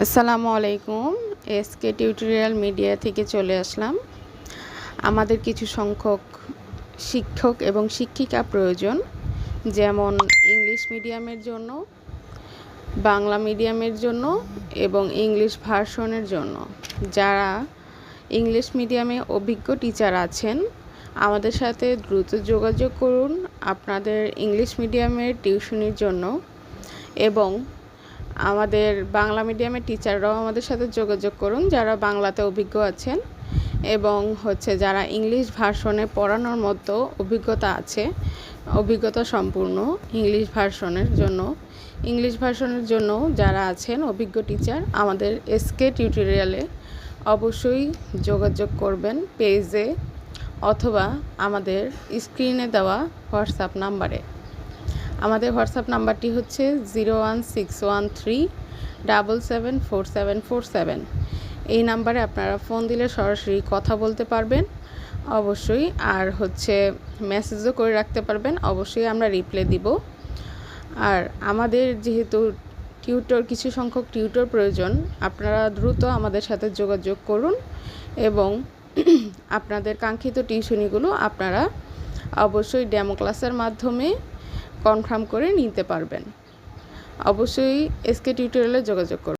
আসসালামু আলাইকুম। SK tutorial media থেকে চলে আসলাম। আমাদের কিছু সংখ্যক শিক্ষক এবং শিক্ষিকা প্রয়োজন, যেমন ইংলিশ মিডিয়ামের জন্য, বাংলা মিডিয়ামের জন্য এবং ইংলিশ ভার্সনের জন্য। যারা ইংলিশ মিডিয়ামে অভিজ্ঞ টিচার আছেন, আমাদের সাথে দ্রুত যোগাযোগ করুন আপনাদের ইংলিশ মিডিয়ামের টিউশনির জন্য। এবং আমাদের বাংলা মিডিয়ামের টিচাররাও আমাদের সাথে যোগাযোগ করুন যারা বাংলাতে অভিজ্ঞ আছেন এবং যারা ইংলিশ ভার্সনে পড়ানোর মতো অভিজ্ঞতা সম্পূর্ণ ইংলিশ ভার্সনের জন্য যারা আছেন অভিজ্ঞ টিচার, আমাদের এসকে টিউটোরিয়ালে অবশ্যই যোগাযোগ করবেন পেজে অথবা আমাদের স্ক্রিনে দেওয়া হোয়াটসঅ্যাপ নাম্বারে। আমাদের হোয়াটসঅ্যাপ নাম্বারটি হচ্ছে 01613774747। এই নাম্বারে আপনারা ফোন দিলে সরাসরি কথা বলতে পারবেন অবশ্যই, আর মেসেজও করে রাখতে পারবেন, অবশ্যই আমরা রিপ্লাই দিব। আর আমাদের যেহেতু কিছু সংখ্যক টিউটর প্রয়োজন, আপনারা দ্রুত আমাদের সাথে যোগাযোগ করুন এবং আপনাদের কাঙ্ক্ষিত টিউশনিগুলো আপনারা অবশ্যই ডেমো ক্লাসের মাধ্যমে কনফার্ম করে নিতে পারবেন। অবশ্যই এসকে টিউটোরিয়ালে যোগাযোগ করুন।